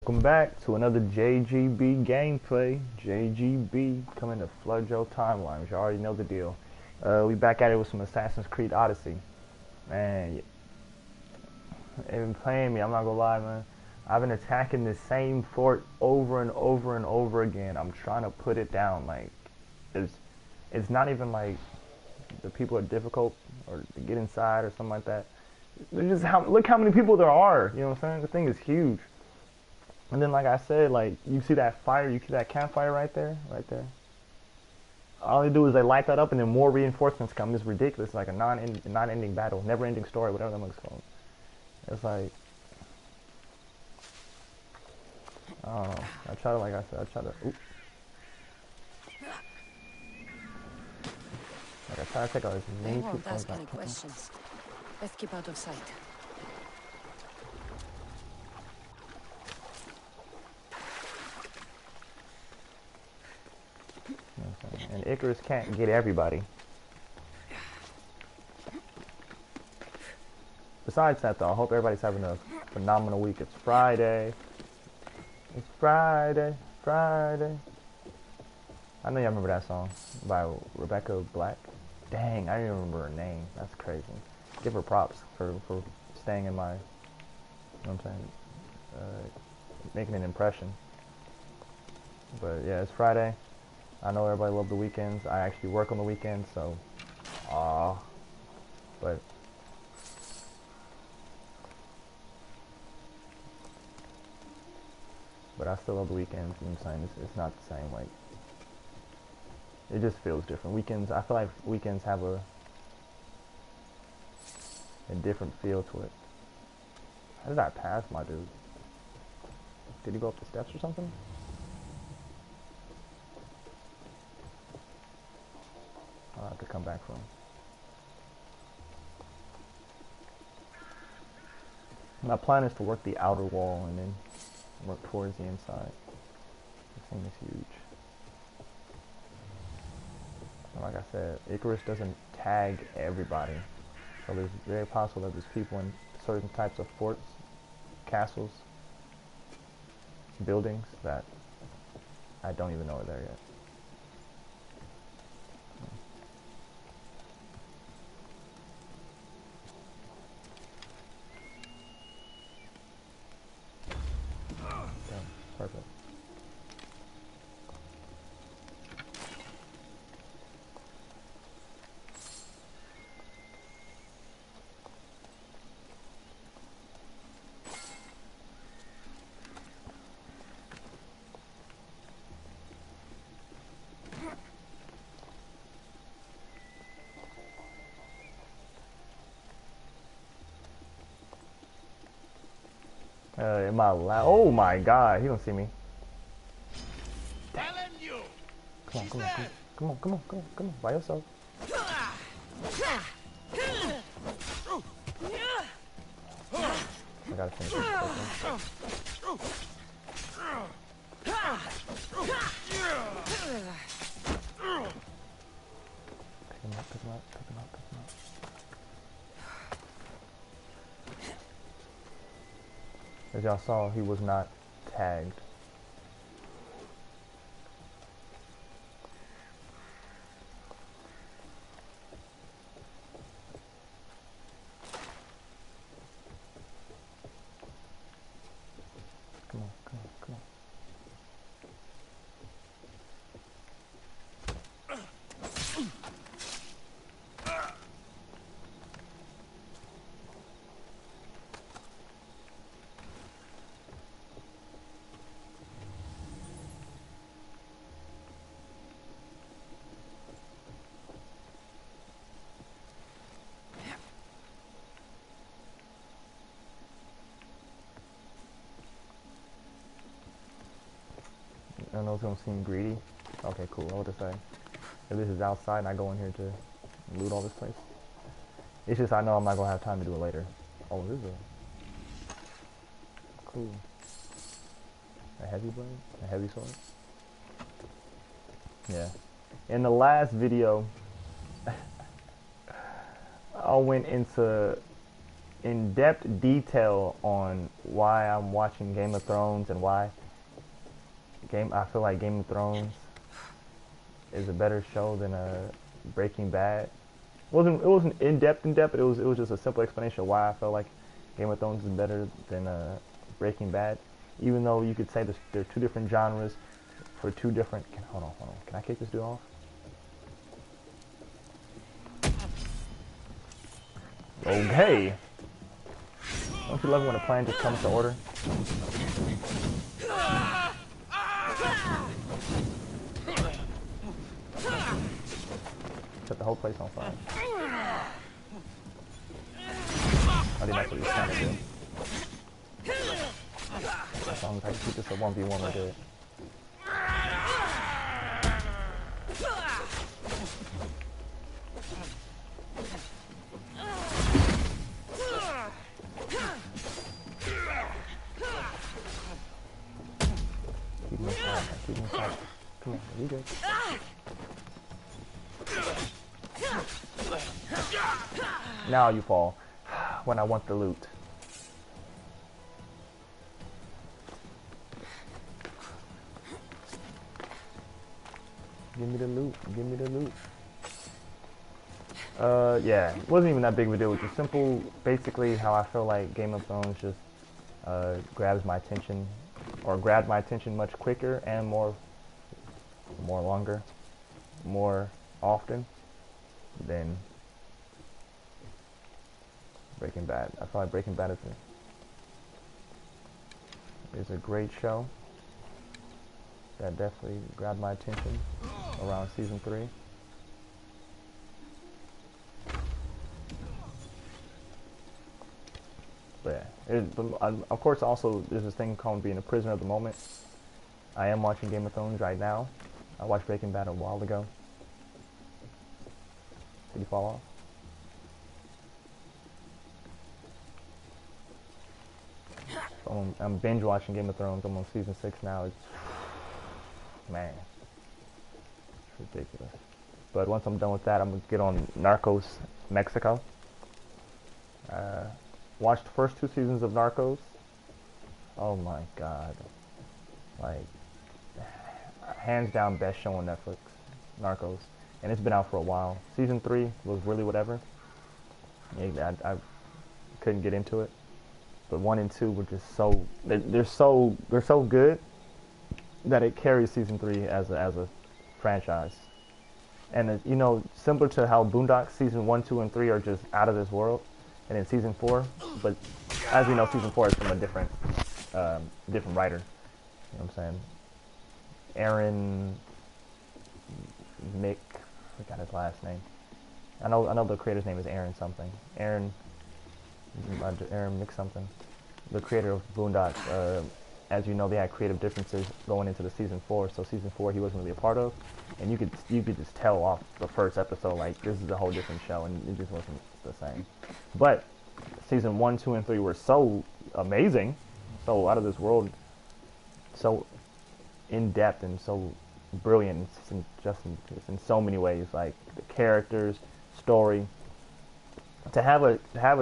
Welcome back to another JGB gameplay. JGB coming to flood your timelines. You already know the deal. We back at it with some Assassin Creed Odyssey. Man, they've been playing me, I'm not gonna lie, man. I've been attacking the same fort over and over and over again. I'm trying to put it down. Like, it's not even like the people are difficult or to get inside or something like that. It's just look how many people there are. You know what I'm saying? The thing is huge. And then, like I said, like, you see that fire, you see that campfire right there, All they do is they light that up, and then more reinforcements come. It's ridiculous. It's like a non-ending battle, never-ending story, whatever that looks called. It's like, I don't know. I try to, like I said, oops. Like, I try to take out as many They won't people as ask I any can. questions. Let's keep out of sight. You know what I'm saying? And Icarus can't get everybody. Besides that, though, I hope everybody's having a phenomenal week. It's Friday. It's Friday, Friday. I know y'all remember that song by Rebecca Black. Dang, I don't even remember her name. That's crazy. Give her props for staying in my, you know what I'm saying, making an impression. But yeah, it's Friday. I know everybody loves the weekends. I actually work on the weekends, so, but I still love the weekends. You know what I'm saying? It's not the same. Like, it just feels different. Weekends, I feel like weekends have a different feel to it. How did I pass my dude? Did he go up the steps or something? I'll have to come back for him. My plan is to work the outer wall and then work towards the inside. This thing is huge. And like I said, Icarus doesn't tag everybody. So there's very possible that there's people in certain types of forts, castles, buildings that I don't even know are there yet. Perfect. Oh my god, he don't see me. Come on, by yourself. I gotta finish this. Pick him up. As y'all saw, he was not tagged. Come on. I know it's gonna seem greedy. Okay, cool. I want to say, if this is outside and I go in here to loot all this place, it's just I know I'm not gonna have time to do it later. Oh, this is cool. A heavy blade, a heavy sword. Yeah. In the last video, I went into in-depth detail on why I'm watching Game of Thrones and why I feel like Game of Thrones is a better show than Breaking Bad. It wasn't in depth, but it was just a simple explanation of why I felt like Game of Thrones is better than Breaking Bad. Even though you could say they're two different genres for two different. Hold on. Can I kick this dude off? Okay. Don't you love it when a plan just comes to order? Set the whole place on fire. I think that's what he's trying to do. As long as I can keep this a 1v1, we're good. Keep me inside, man. Keep me inside. Come here, you good. Now you fall. When I want the loot. Give me the loot. Give me the loot. Yeah, it wasn't even that big of a deal. It was just simple, basically how I feel like Game of Thrones just grabs my attention, or grabbed my attention much quicker and more longer, more often than Breaking Bad. I feel like Breaking Bad is a great show that definitely grabbed my attention around season 3. But yeah, of course, also there's this thing called being a prisoner of the moment. I am watching Game of Thrones right now. I watched Breaking Bad a while ago. Did you fall off? So I'm binge watching Game of Thrones. I'm on season 6 now. It's, man, it's ridiculous. But once I'm done with that, I'm gonna get on Narcos Mexico. Watched the first 2 seasons of Narcos. Oh my god. Like, hands down best show on Netflix, Narcos. And it's been out for a while. Season 3 was really whatever. Yeah, I couldn't get into it. But 1 and 2 were just so, they're so good that it carries season 3 as a franchise. And you know, similar to how Boondocks season 1, 2, and 3 are just out of this world. And then season 4, but as we know, season 4 is from a different writer. You know what I'm saying? Aaron Mick, I forgot his last name. I know the creator's name is Aaron something. Aaron Mick something. The creator of Boondocks. As you know, they had creative differences going into the season 4. So season 4 he wasn't really a part of, and you could just tell off the first episode like this is a whole different show, and it just wasn't the same. But season 1, 2, and 3 were so amazing, so out of this world, so in depth and so brilliant, in so many ways, like the characters, story. To have a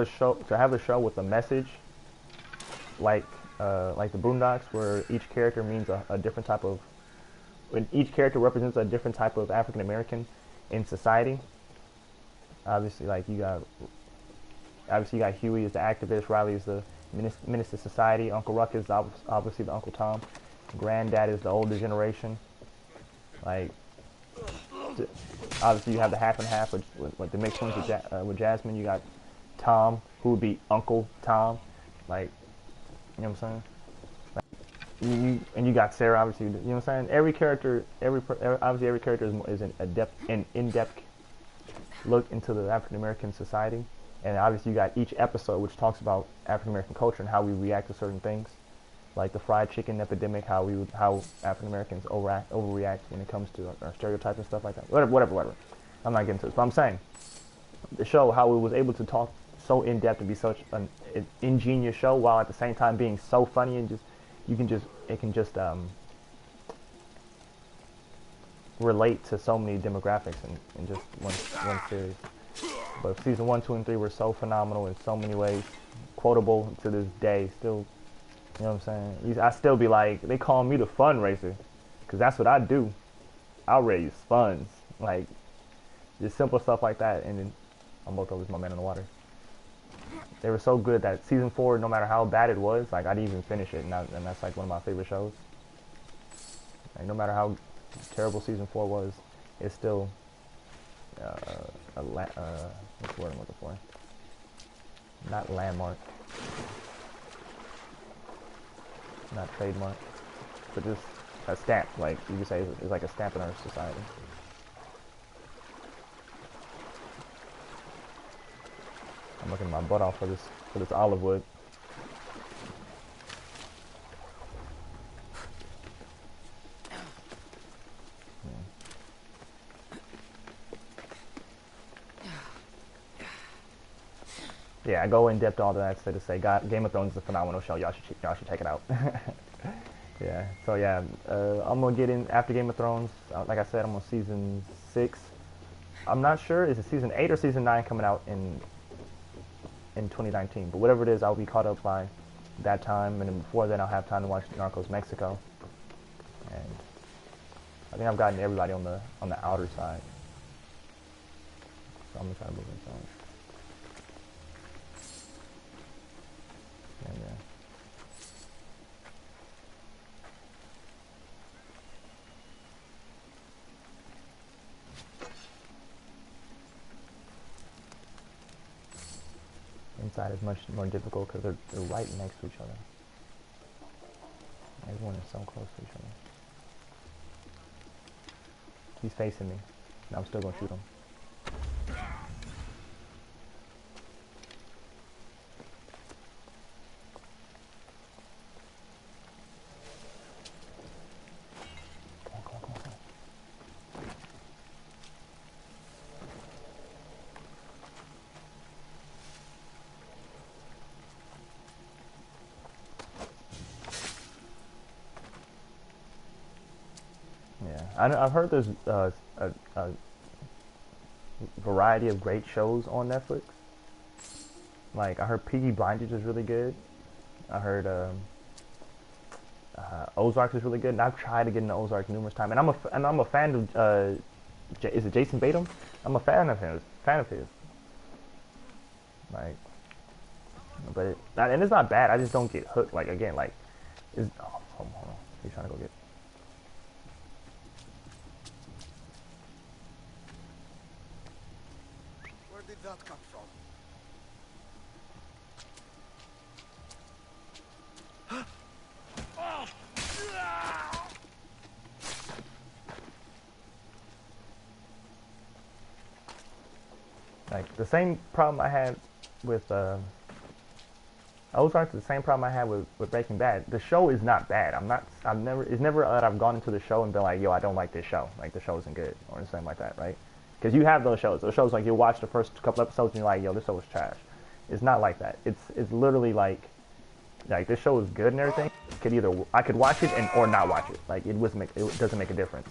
show with a message like the Boondocks, where each character means a different type of, when each character represents a different type of African American in society. Obviously, like you got Huey as the activist, Riley is the menace to society, Uncle Ruck is obviously the Uncle Tom, Granddad is the older generation. Like, obviously you have the half and half with the mixed ones with Jasmine. You got Tom, who would be Uncle Tom, like, you know what I'm saying? Like, you got Sarah, obviously. You know what I'm saying? Every character is an in-depth look into the African American society, and obviously you got each episode which talks about African American culture and how we react to certain things, like the fried chicken epidemic, how African Americans overreact when it comes to our stereotypes and stuff like that. Whatever. I'm not getting into this, but I'm saying the show, how it was able to talk so in depth and be such an ingenious show while at the same time being so funny, and it can just relate to so many demographics in just one series. But season 1, 2, and 3 were so phenomenal in so many ways, quotable to this day, still You know what I'm saying? I still be like, they call me the fun racer, cause that's what I do. I'll raise funds, like just simple stuff like that. And then I'm about to lose my man in the water. They were so good that season 4, no matter how bad it was, like I didn't even finish it, and that's like one of my favorite shows. Like no matter how terrible season 4 was, it's still what's the word I'm looking for? Not landmark, not trademark, but just a stamp. Like you could say, it's like a stamp in our society. I'm looking my butt off for this olive wood. Yeah, I go in depth all that to say, God, Game of Thrones is a phenomenal show. Y'all should check it out. Yeah. So yeah, I'm gonna get in after Game of Thrones. Like I said, I'm on season 6. I'm not sure, is it season 8 or season 9 coming out in 2019? But whatever it is, I'll be caught up by that time, and then before then, I'll have time to watch Narcos Mexico. And I think I've gotten everybody on the outer side. So I'm gonna try to move inside. And yeah. Inside is much more difficult because they're right next to each other. Everyone is so close to each other. He's facing me. I'm still gonna shoot him. I've heard there's a variety of great shows on Netflix. Like I heard Peaky Blinders is really good. I heard Ozark is really good, and I've tried to get into Ozark numerous times. And I'm a fan of is it Jason Bateman? I'm a fan of his. Like, but and it's not bad. I just don't get hooked. Like again, like hold on. He's trying to go get. Did that come from? Like the same problem I had with Ozark, the same problem I had with Breaking Bad. The show is not bad. It's never that I've gone into the show and been like, yo, I don't like this show. Like the show isn't good or anything like that, right? Because you have those shows. Those shows like you watch the first couple episodes and you're like, yo, this show was trash. It's not like that. It's literally like this show is good and everything. I could watch it or not watch it. Like it doesn't make a difference.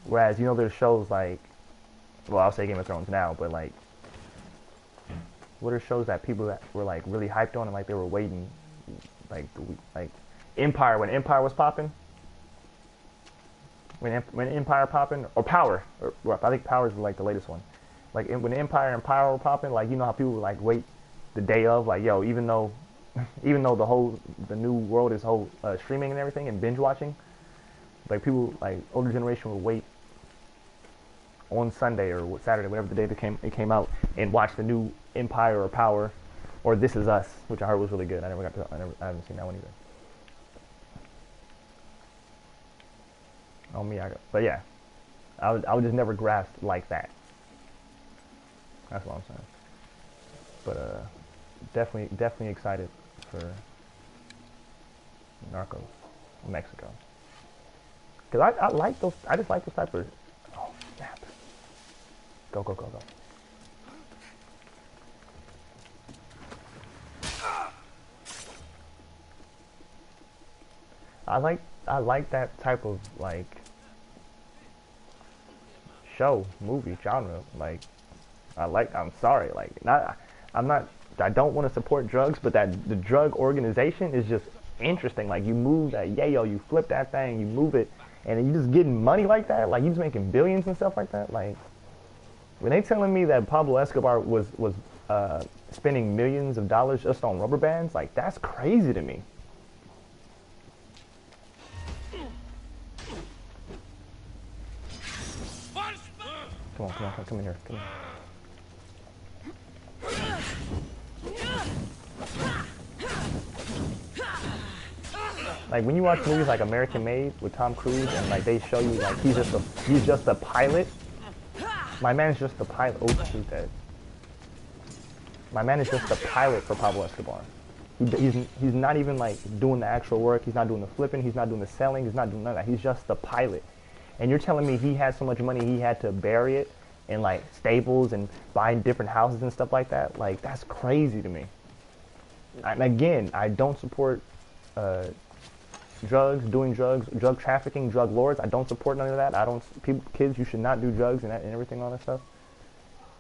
Whereas there's shows like, well, I'll say Game of Thrones now, but like, what are shows that people that were like really hyped on and like they were waiting, like Empire, when Empire was popping. When Empire popping, or Power, or I think Power is like the latest one. Like when Empire and Power were popping, like how people would like wait the day of, like yo, even though the new world is whole streaming and everything and binge watching, like people like older generation would wait on Sunday or Saturday, whatever the day it came out, and watch the new Empire or Power, or This Is Us, which I heard was really good. I haven't seen that one either. On me, but yeah, I would just never grasp like that. That's what I'm saying. But definitely excited for Narcos Mexico, because I like those. I just like those type of. Oh snap! Go. I like that type of like show, movie, genre. Like I'm sorry, like I don't want to support drugs, but that the drug organization is just interesting. Like you move that yayo, you flip that thing, you move it, and you just getting money like that. Like you just making billions and stuff like that. Like when they telling me that Pablo Escobar was spending millions of dollars just on rubber bands, like that's crazy to me. Come on, come in here, come in. Like when you watch movies like American Made with Tom Cruise and like they show you like he's just a pilot. My man is just the pilot. Oh, he's dead. My man is just the pilot for Pablo Escobar. He's not even like doing the actual work. He's not doing the flipping. He's not doing the selling. He's not doing none of that. He's just the pilot. And you're telling me he had so much money he had to bury it in like stables and buying different houses and stuff like that? Like that's crazy to me. And again, I don't support drug trafficking, drug lords. I don't support none of that. Kids, you should not do drugs and everything, all that stuff.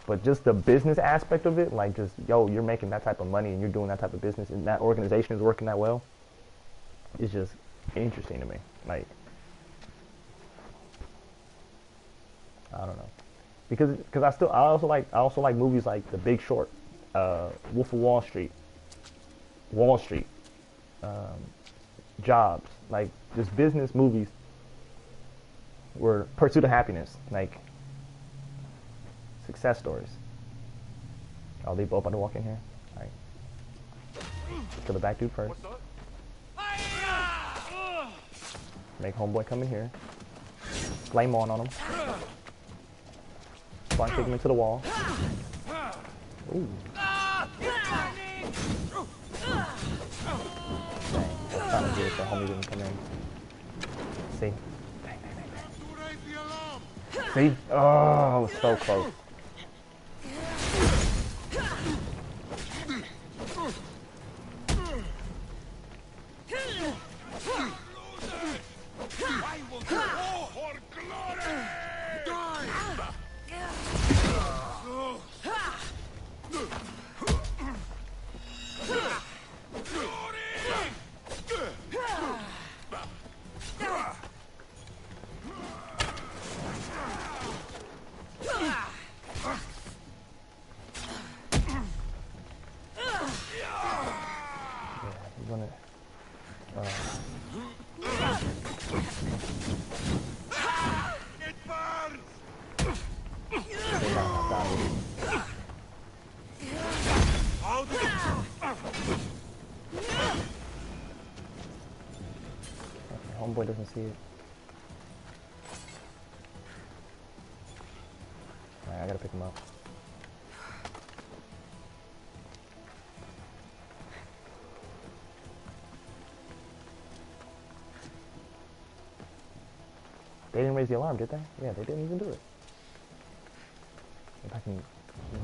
But just the business aspect of it, like just, yo, you're making that type of money and you're doing that type of business and that organization is working that well, it's just interesting to me. Like, I don't know. Because I also like movies like The Big Short, Wolf of Wall Street, Jobs, like just business movies were Pursuit of Happiness, like success stories. Oh, they both about to walk in here? Alright. Kill the back dude first. Make homeboy come in here. Flame on him. Try and kick him into the wall. Ooh. Trying to do it so homie didn't come in. See? Bang, bang, bang, bang. See? Oh, it was so close. Homeboy doesn't see it. Alright, I gotta pick him up. They didn't raise the alarm, did they? Yeah, they didn't even do it. If I can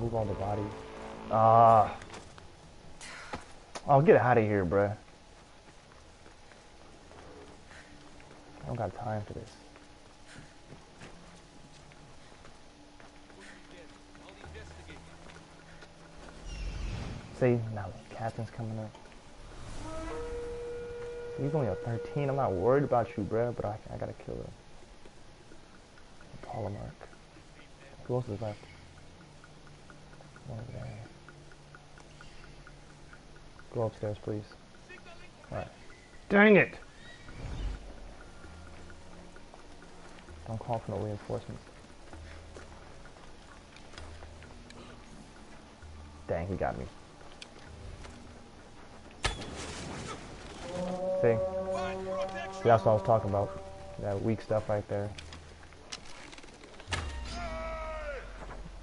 move all the bodies. Oh, get out of here, bruh. I don't got time for this. See, now the captain's coming up. He's only a 13. I'm not worried about you, bruh, but I gotta kill him. Paula Mark. Who else is left? One over there. Go upstairs, please. Alright. Dang it! Don't call for no reinforcements. Dang, he got me. See? That's what I was talking about. That weak stuff right there.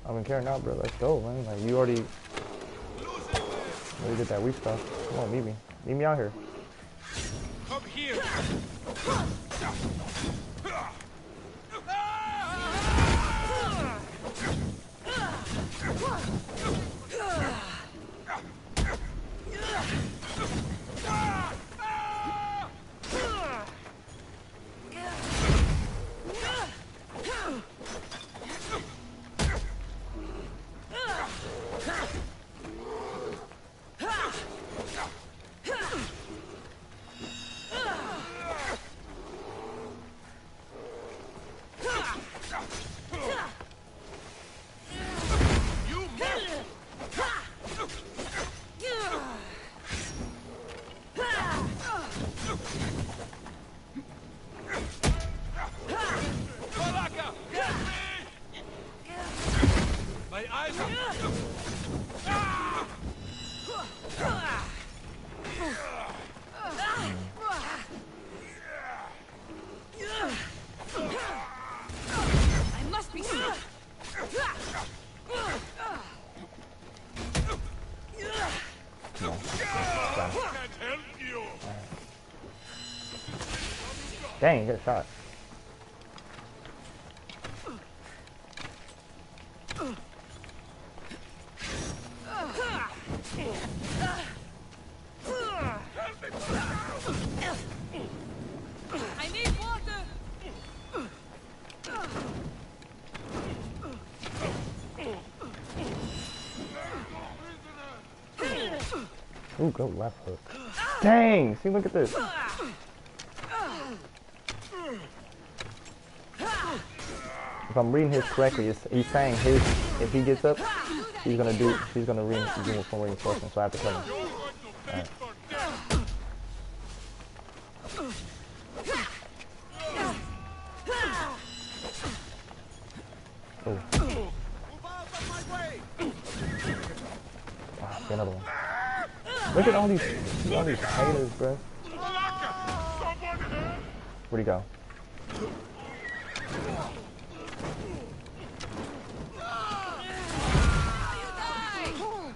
I don't care now, bro. Let's go, man. Like, you already did that weak stuff. Come on, meet me. Meet me out here. Come here. Dang, get shot. I need water. Ooh, go left hook. Dang! See, look at this. If I'm reading his correctly, he's saying if he gets up, he's gonna do some reinforcement. So I have to kill him. Alright. Oh. Wow, get another one. Look at all these haters, bro. Where'd he go?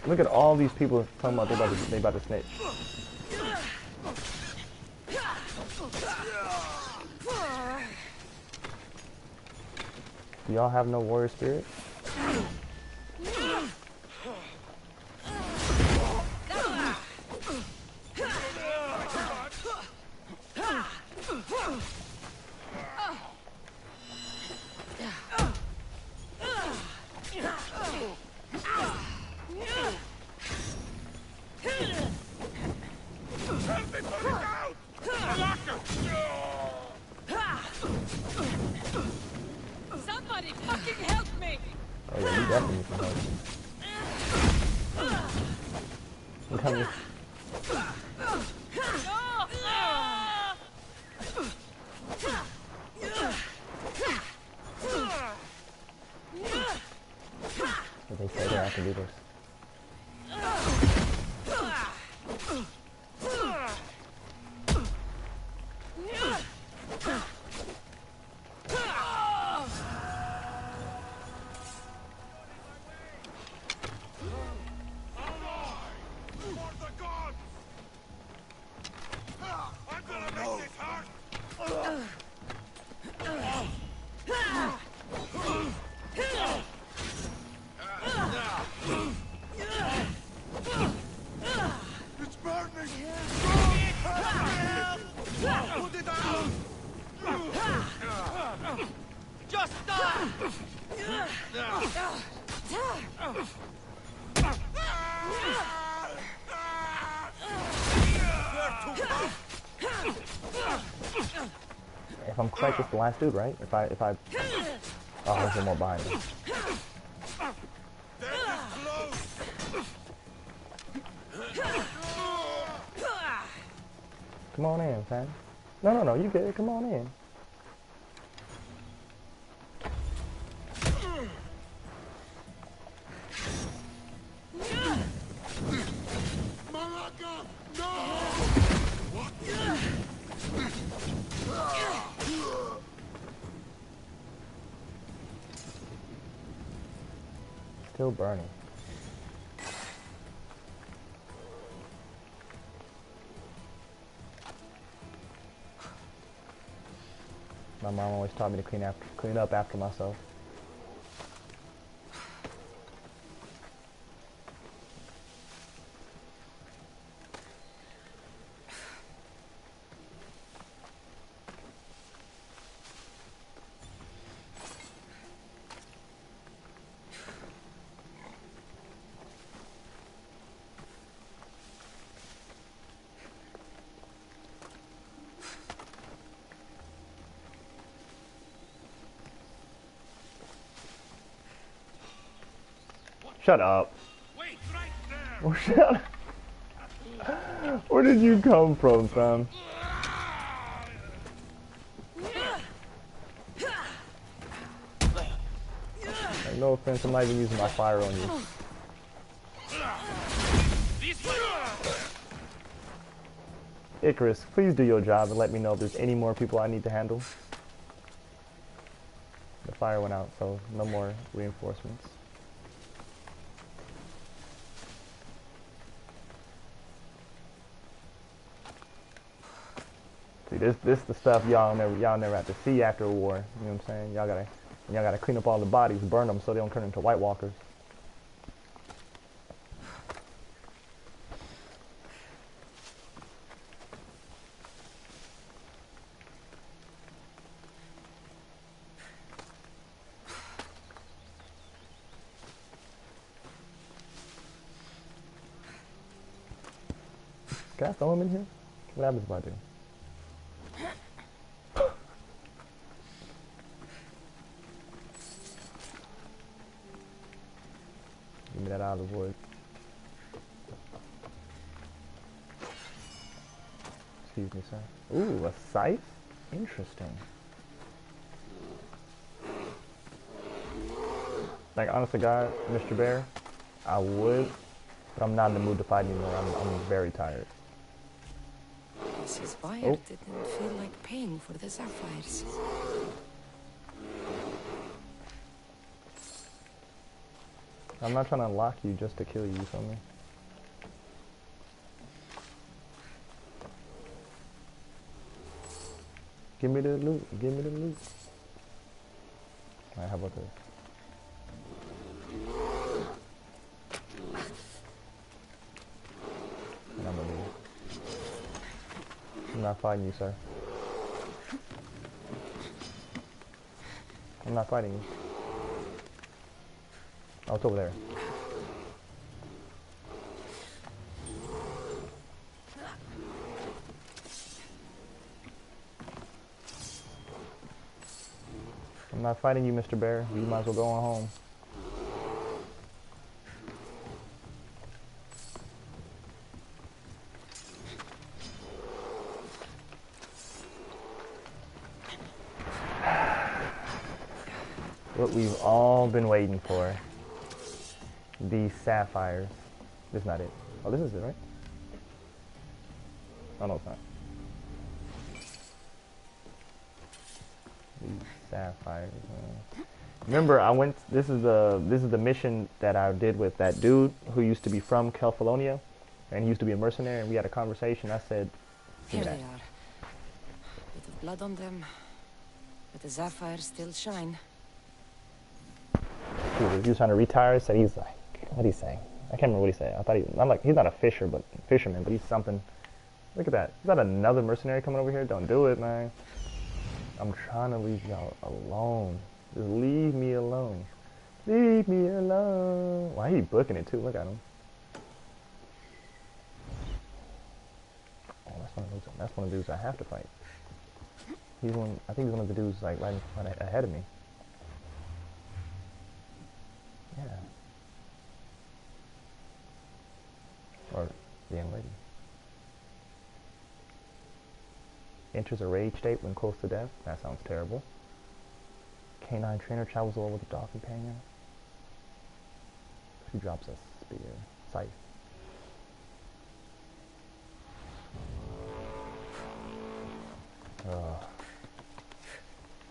Look at all these people talking about they about to snitch. Do y'all have no warrior spirit? Somebody fucking help me! Oh yeah, you definitely need some help. I'm coming. But they say that I can do this. It's burning! Put it out! Just stop! If I'm correct, it's the last dude, right? If I oh, there's one more behind me. Come on in, fam. No, you good. Come on in. Still burning. My mom always taught me to clean up after myself. Shut up. Wait, right there! Oh, shut up. Where did you come from, fam? Like, no offense, I'm not even using my fire on you. Icarus, please do your job and let me know if there's any more people I need to handle. The fire went out, so no more reinforcements. See, This the stuff y'all never have to see after a war. You know what I'm saying? Y'all gotta clean up all the bodies, burn them so they don't turn into White Walkers. Can I throw him in here? What happens if I do? Give me that out of the wood. Excuse me, sir. Ooh, a scythe? Interesting. Like, honest to God, Mr. Bear, I would, but I'm not in the mood to fight anymore. I'm very tired. Mrs. Wyatt didn't feel like paying for the sapphires. I'm not trying to unlock you just to kill you, you feel me? Give me the loot, give me the loot. Alright, how about this? And I'm gonna leave. I'm not fighting you, sir. I'm not fighting you. Oh, it's over there. I'm not fighting you, Mr. Bear. You might as well go on home. What we've all been waiting for. These sapphires. This is not it. Oh, this is it, right? Oh, no, it's not. These sapphires. Remember, I went. This is the mission that I did with that dude who used to be from Kelphalonia, and he used to be a mercenary. And we had a conversation. I said, "Here they are. Bit of blood on them, but the sapphires still shine." Dude, he was trying to retire. Said he's like, what did he say? I can't remember what he said. I thought I'm like, he's not a fisherman, but he's something. Look at that. Is that another mercenary coming over here? Don't do it, man. I'm trying to leave y'all alone. Just leave me alone. Leave me alone. Why he booking it too? Look at him. Oh, that's one of the dudes I have to fight. He's one. I think he's one of the dudes like right ahead of me. Yeah. Or the young lady. Enters a rage state when close to death. That sounds terrible. Canine trainer travels along with a dog companion. She drops a spear. Scythe.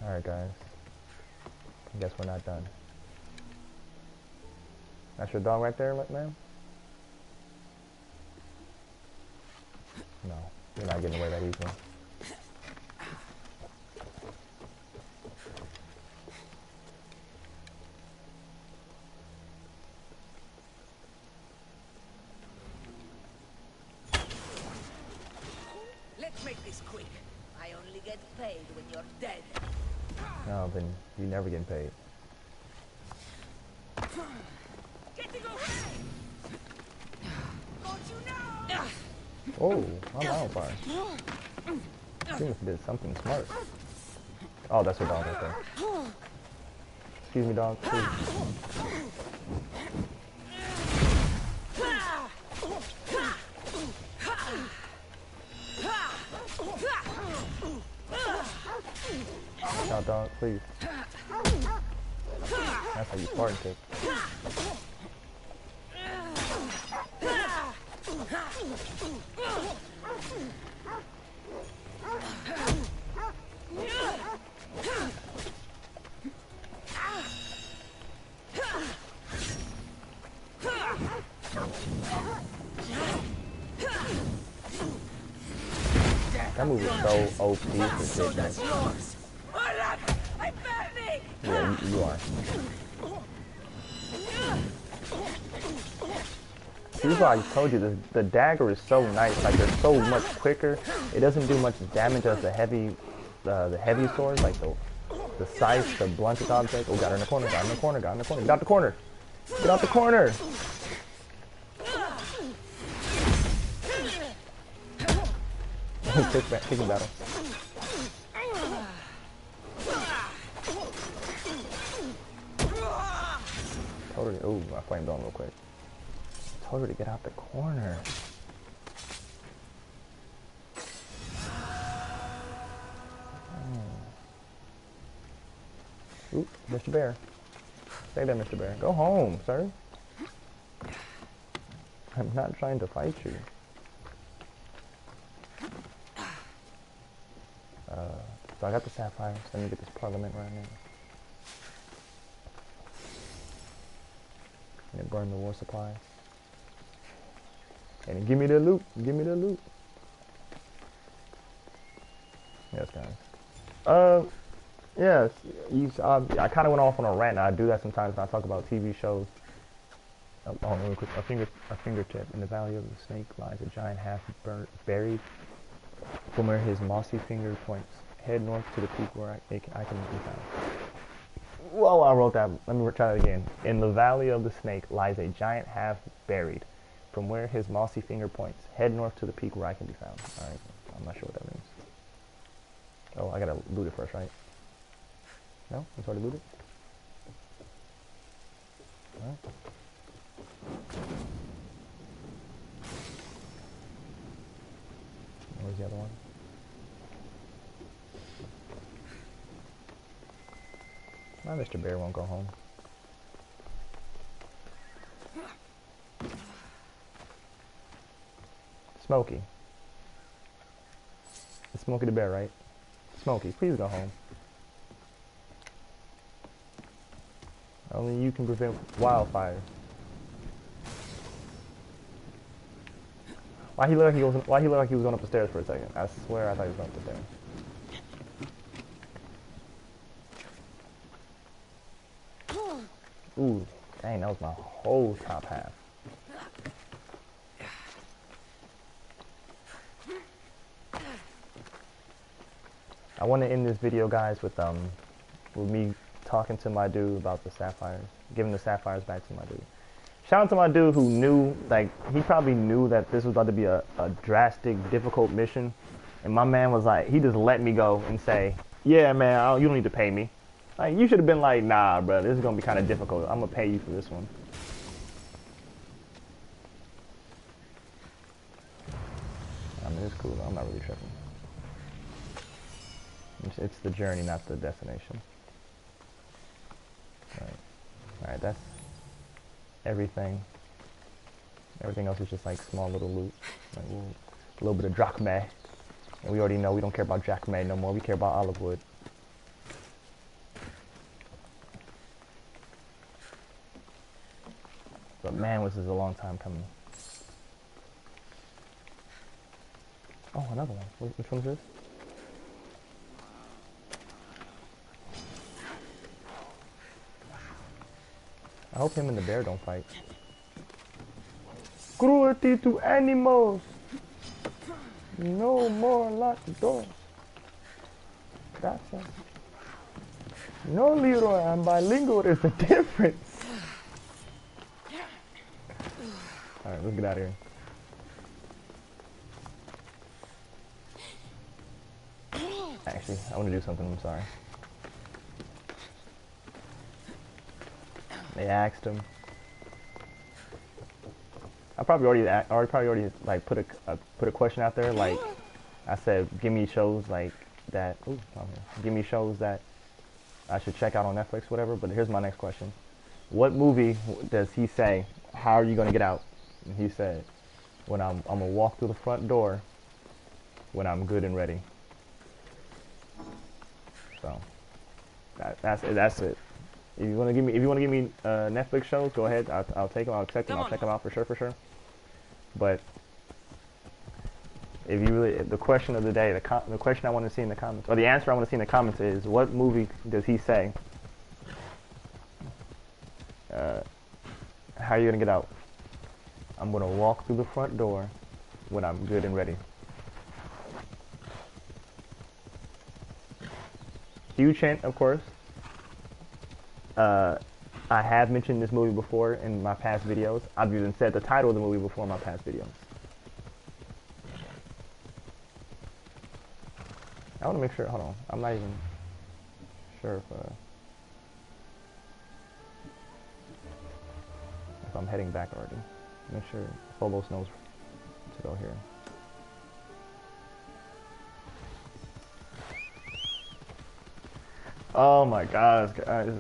Alright guys. I guess we're not done. That's your dog right there, ma'am? No, you're not getting away that easily. Let's make this quick. I only get paid when you're dead. No, then you never get paid. Getting away! Don't you know? Oh, I'm on fire. She must have did something smart. Oh, that's her dog right there. Excuse me, dog, please. Now, dog, please. That's how you Spartan kick. God That move is so OP for shit, man. yours. Oh, look! I'm burning! Yeah, you are. Here's why I told you the dagger is so nice. Like they're so much quicker. It doesn't do much damage as the heavy swords, like the scythe, the blunted object. Oh, got her in the corner. Got her in the corner. Got her in the corner. Get out the corner. Get out the corner. Kicking battle. Told her. Oh, I flamed on real quick. Told her to get out the corner. Oop, Mr. Bear. Stay there, Mr. Bear. Go home, sir. I'm not trying to fight you. So I got the sapphires. Let me get this parliament right now. And burn the war supplies. And give me the loot. Give me the loot. Yes, guys. Yes. I kind of went off on a rant. I do that sometimes when I talk about TV shows. Oh, hold on real quick. A fingertip. In the valley of the snake lies a giant half buried from where his mossy finger points. Head north to the peak where I can be found. Whoa, I wrote that. Let me try that again. In the valley of the snake lies a giant half buried from where his mossy finger points. Head north to the peak where I can be found. Alright, I'm not sure what that means. Oh, I gotta loot it first, right? No? It's already looted? Alright. Where's the other one? My Mr. Bear won't go home. Smokey. It's Smokey the Bear, right? Smokey, please go home. Only you can prevent wildfire. Why he looked like he was going up the stairs for a second? I swear I thought he was going up the stairs. Ooh, dang, that was my whole top half. I want to end this video, guys, with me talking to my dude about the sapphires, giving the sapphires back to my dude. Shout out to my dude who knew, like, he probably knew that this was about to be a drastic, difficult mission. And my man was like, he just let me go and say, yeah, man, you don't need to pay me. Like, you should have been like, nah, bro, this is going to be kind of difficult. I'm going to pay you for this one. I mean, it's cool, though. I'm not really tripping. It's the journey, not the destination. Alright, that's everything. Everything else is just like small little loot. Like a little bit of drachmae. And we already know we don't care about drachmae no more. We care about olive wood. But man, this is a long time coming. Oh, another one. Which one's this? I hope him and the bear don't fight. Cruelty to animals! No more locked doors. That's it. No, Leroy, I'm bilingual. There's a difference. Alright, let's get out of here. Actually, I want to do something. I'm sorry. They asked him. I probably already like put a question out there. Like I said, give me shows like that. Ooh, give me shows that I should check out on Netflix, whatever. But here's my next question: what movie does he say? How are you gonna get out? And he said, when I'm gonna walk through the front door when I'm good and ready. So that's it. If you want to give me Netflix shows, go ahead. I'll take them. I'll check them. I'll check them out for sure. But If you really, the question of the day, the question I want to see in the comments, or the answer I want to see in the comments is, what movie does he say? How are you gonna get out? I'm gonna walk through the front door when I'm good and ready. Huge hint, of course. I have mentioned this movie before in my past videos. I've even said the title of the movie before in my past videos. I want to make sure, hold on, I'm not even sure if I'm heading back already. Make sure Phobos knows to go here. Oh my gosh, guys.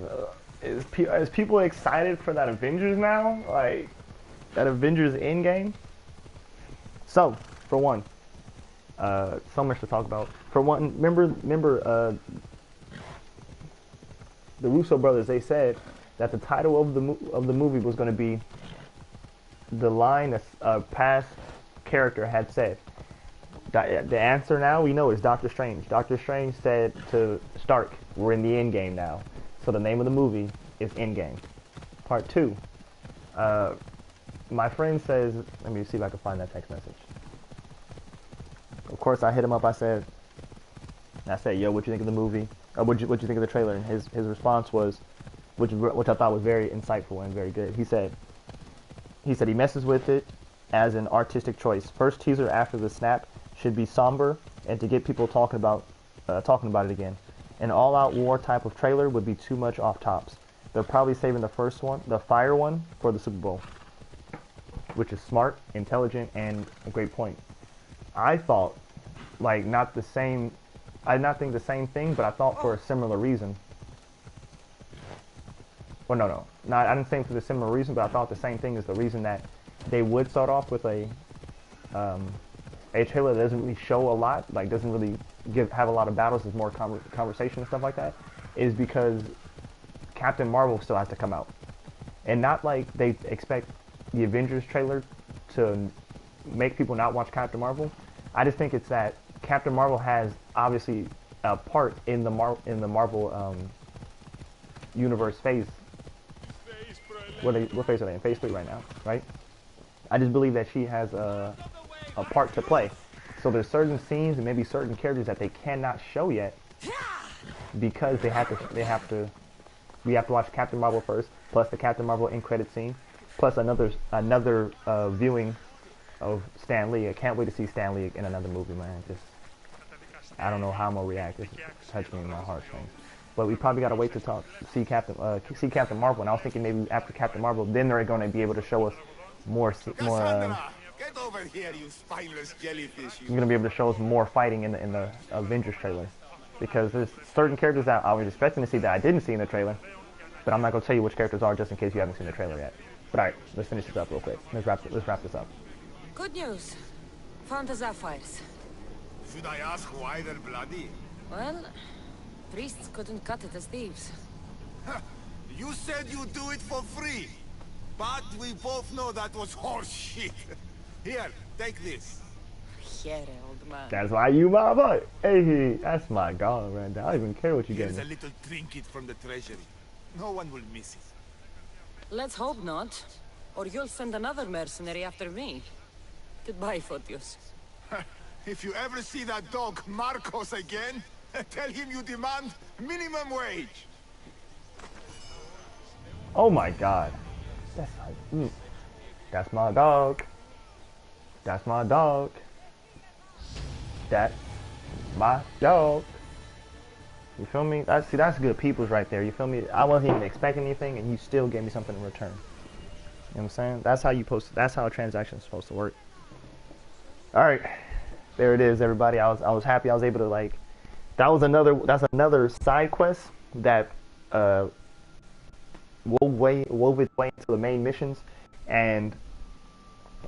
Is people excited for that Avengers now? Like, that Avengers Endgame? So, for one, so much to talk about. For one, remember, the Russo brothers, they said that the title of the movie was going to be the line a past character had said. The answer now we know is Doctor Strange. Doctor Strange said to Stark, "We're in the end game now." So the name of the movie is Endgame. Part 2. My friend says, let me see if I can find that text message. Of course, I hit him up. I said, "Yo, what you think of the movie? What you think of the trailer?" And his response was, which I thought was very insightful and very good. He said he messes with it as an artistic choice. First teaser after the snap should be somber and to get people talking about it again. An all-out war type of trailer would be too much off tops. They're probably saving the first one, the fire one, for the Super Bowl, which is smart, intelligent, and a great point. I thought, like, not the same. I did not think the same thing, but I thought for a similar reason. Well, no, I didn't think for the similar reason, but I thought the same thing is the reason that they would start off with a trailer that doesn't really show a lot, like doesn't really have a lot of battles, there's more conversation and stuff like that, is because Captain Marvel still has to come out. And not like they expect the Avengers trailer to make people not watch Captain Marvel. I just think it's that Captain Marvel has obviously a part in the Marvel universe phase. What phase are they in? Phase 3 right now, right? I just believe that she has a part to play. So there's certain scenes and maybe certain characters that they cannot show yet because we have to watch Captain Marvel first, plus the Captain Marvel end credit scene, plus another viewing of Stan Lee. I can't wait to see Stan Lee in another movie, man. I don't know how I'm gonna react. It's touching me in my heartstrings. But we probably gotta wait to see Captain Marvel. And I was thinking maybe after Captain Marvel, then they're gonna be able to show us more. Get over here, you spineless jellyfish. You're gonna be able to show us more fighting in the Avengers trailer, because there's certain characters that I was expecting to see that I didn't see in the trailer. But I'm not gonna tell you which characters are, just in case you haven't seen the trailer yet. But all right, let's finish this up real quick. Let's wrap this up. Good news. Found the sapphires. Should I ask why they're bloody? Well, priests couldn't cut it as thieves. You said you'd do it for free. But we both know that was horse shit. Here, take this. Here, old man. That's why you my boy. Hey, that's my god right there. I don't even care what you get Here's me. a little trinket from the treasury. No one will miss it. Let's hope not. Or you'll send another mercenary after me. Goodbye, Photios. If you ever see that dog Marcos again, tell him you demand minimum wage. Oh my god. That's like, that's my dog. That's my dog. That's my dog. You feel me? That's good peoples right there. You feel me? I wasn't even expecting anything, and you still gave me something in return. You know what I'm saying? That's how a transaction is supposed to work. All right, there it is, everybody. I was happy I was able to, like, that's another side quest that wove its way into the main missions, and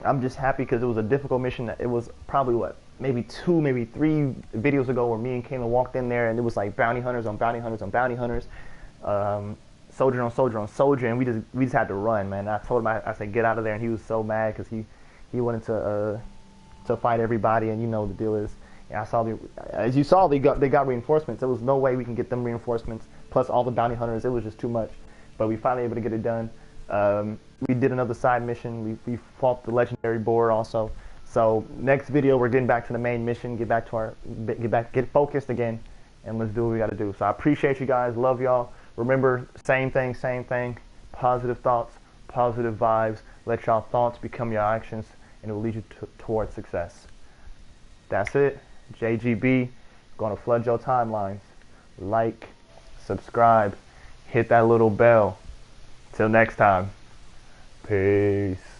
I'm just happy because it was a difficult mission. It was probably maybe 2, maybe 3 videos ago where me and Kayla walked in there, and it was like bounty hunters on bounty hunters on bounty hunters, soldier on soldier on soldier, and we just had to run, man. I told him, I said get out of there, and he was so mad because he wanted to to fight everybody, and you know the deal is. And I saw as you saw, they got reinforcements. There was no way we can get them reinforcements plus all the bounty hunters. It was just too much, but we finally able to get it done. We did another side mission. We fought the legendary boar also. So next video, we're getting back to the main mission. Get focused again, and let's do what we got to do. So I appreciate you guys. Love y'all. Remember, same thing. Positive thoughts, positive vibes. Let y'all thoughts become your actions, and it will lead you towards success. That's it. JGB, gonna flood your timelines. Like, subscribe, hit that little bell. Till next time. Peace.